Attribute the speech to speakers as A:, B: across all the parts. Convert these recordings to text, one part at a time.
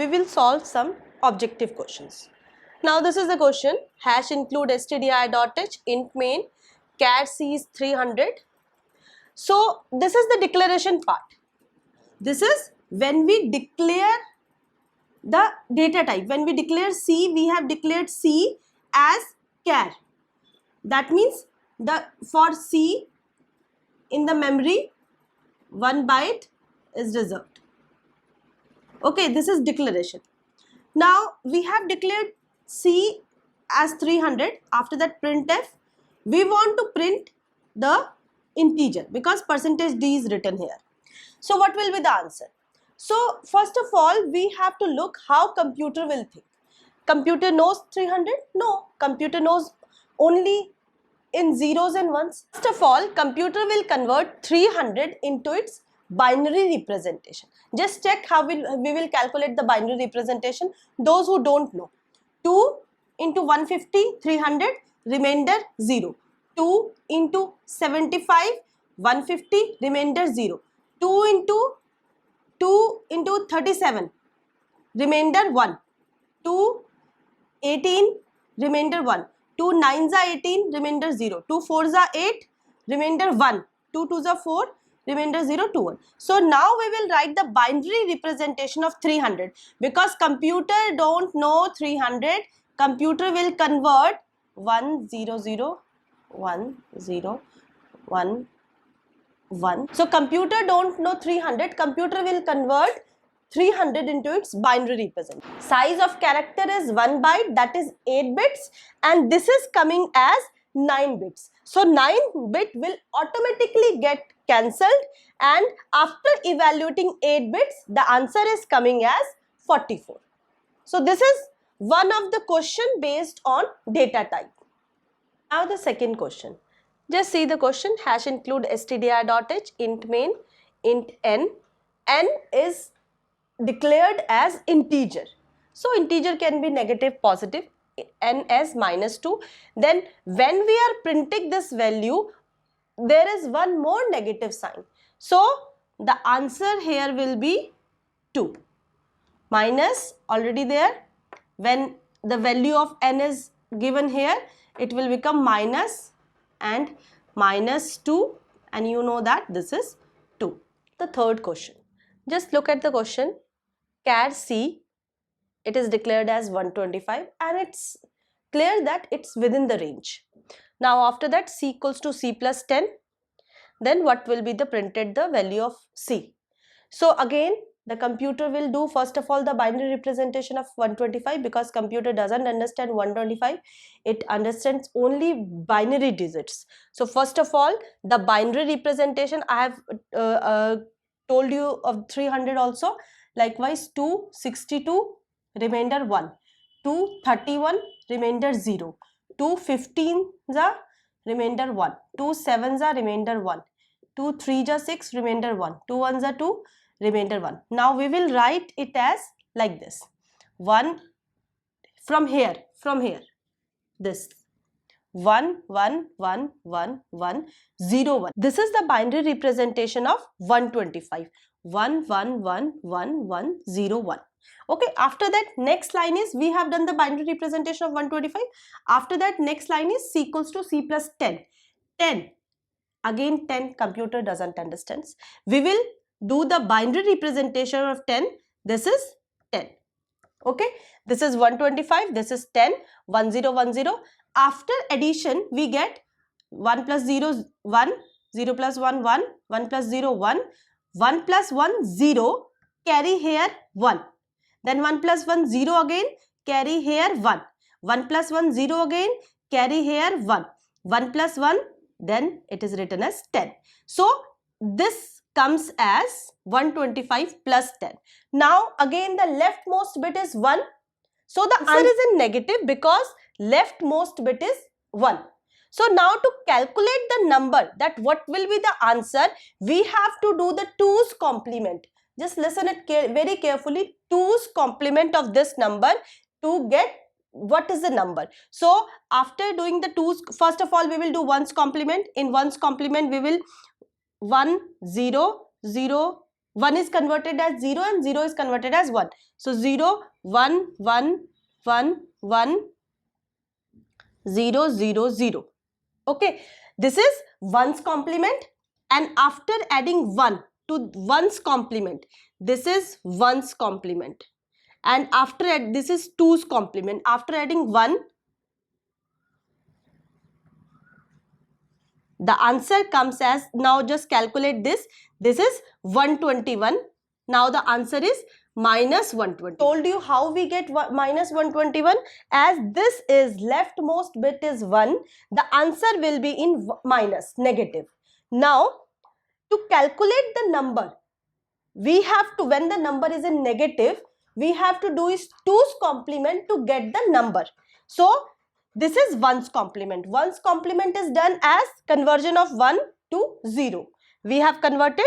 A: we will solve some objective questions. Now this is the question, hash include stdi.h int main char c is 300. So this is the declaration part. This is when we declare the data type. When we declare C, we have declared C as char. That means for C in the memory 1 byte is reserved. Okay, this is declaration. Now we have declared C as 300. After that printf, we want to print the integer because percentage d is written here. So what will be the answer? So first of all, we have to look how computer will think. Computer knows 300? No, computer knows only in zeros and ones. First of all, computer will convert 300 into its binary representation. Just check how we will calculate the binary representation. Those who don't know, 2 into 150, 300, remainder 0. 2 into 75, 150, remainder 0. 2 into 37, remainder 1. 2 18, remainder 1. 2 9s are 18, remainder 0. 2 4s are 8, remainder 1. 2 2s are 4, remainder 0, 2 1. So now we will write the binary representation of 300 because computer don't know 300. Computer will convert 1 0 0 1 0 1 1. So computer don't know 300. Computer will convert 300 into its binary representation. Size of character is 1 byte, that is 8 bits, and this is coming as 9 bits. So 9 bit will automatically get cancelled, and after evaluating 8 bits, the answer is coming as 44. So this is one of the question based on data type. Now the second question. Just see the question, hash include stdi.h int main int n. N is declared as integer. So integer can be negative, positive, n as -2. Then when we are printing this value, there is one more negative sign. So the answer here will be 2. Minus already there. When the value of n is given here, it will become minus and -2, and you know that this is 2. The third question. Just look at the question. Char C, it is declared as 125 and it's clear that it's within the range. Now after that C equals to C plus 10. Then what will be the printed the value of C? So again the computer will do first of all the binary representation of 125 because computer doesn't understand 125. It understands only binary digits. So first of all the binary representation I have told you of 300 also. Likewise 262 remainder 1, 231 remainder 0, 215 the remainder 1, 2 7 the remainder 1, 2 3 the 6 remainder 1, 2 1 the 2 remainder 1. Now we will write it as like this. 1 from here this 1 1 1 1 1 0 1. This is the binary representation of 125. 1 1 1 1 1 0 1. Okay, after that next line is, we have done the binary representation of 125. After that next line is C equals to C plus 10. 10 again 10 computer doesn't understand. We will do the binary representation of 10. This is 10. Okay, this is 125, this is 10, 1 0 1 0. After addition we get 1 plus 0 1, 0 plus 1 1, 1 plus 0 1, 1 plus 1 0, carry here 1. Then 1 plus 1 0 again, carry here 1. 1 plus 1 0 again, carry here 1. 1 plus 1, then it is written as 10. So this comes as 125 plus 10. Now again the leftmost bit is 1. So the answer is in negative because leftmost bit is 1. So now to calculate the number, that what will be the answer, we have to do the 2's complement. Just listen it very carefully. 2's complement of this number to get what is the number. So after doing the 2's, first of all we will do 1's complement. In 1's complement we will 1 0 0 1 is converted as 0 and 0 is converted as 1. So 0, 1, 1, 1, 1, 0, 0, 0. Okay, this is 1's complement, and after adding 1 to 1's complement, this is 1's complement, and after this is 2's complement. After adding 1, the answer comes as, now just calculate this. This is 121. Now the answer is minus 120. Told you how we get minus 121. As this is leftmost bit is 1, the answer will be in minus, negative. Now to calculate the number, we have to, when the number is in negative, we have to do is 2's complement to get the number. So this is 1's complement. 1's complement is done as conversion of 1 to 0. We have converted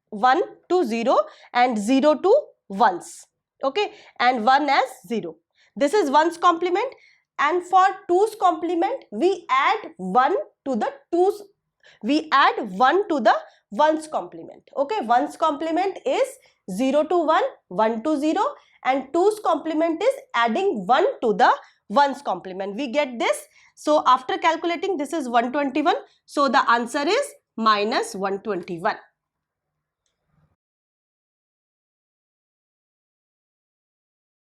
A: 1 to 0 and 0 to 1's. Okay, and 1 as 0. This is 1's complement, and for 2's complement we add 1 to the 2's. We add 1 to the 1's complement. Okay, 1's complement is 0 to 1, 1 to 0, and 2's complement is adding 1 to the 1's complement. We get this. So after calculating, this is 121. So the answer is minus 121.